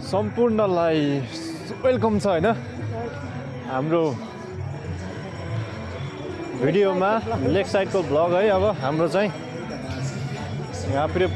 सम्पूर्णलाई welcome छ हैन हाम्रो भिडियोमा लेक साइडको ब्लग है। अब हाम्रो चाहिँ यहाँ पुरै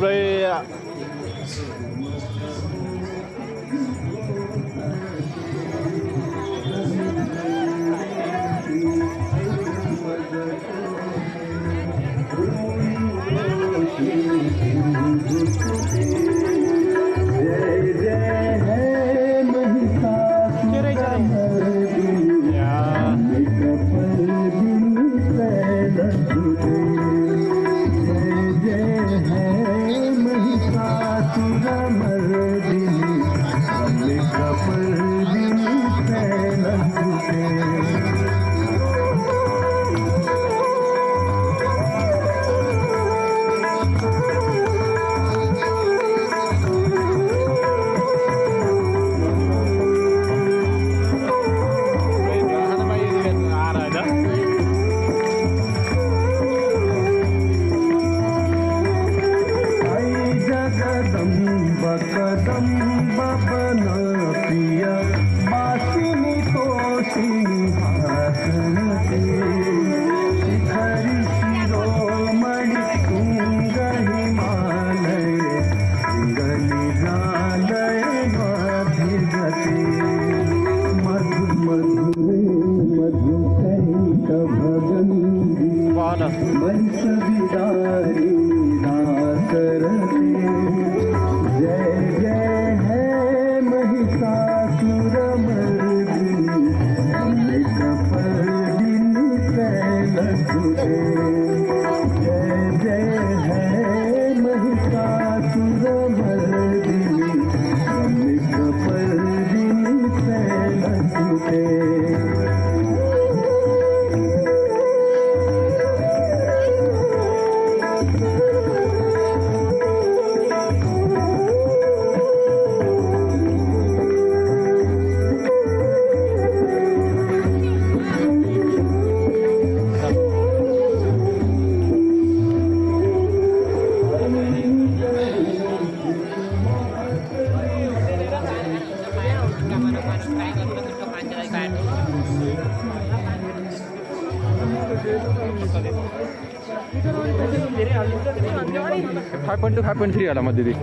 .2 5.3 होला म दिदी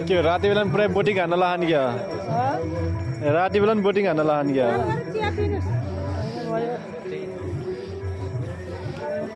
के राति बेला पुरै बोटिङ हान्न लाहान क्या राति बेला बोटिङ हान्न लाहान क्या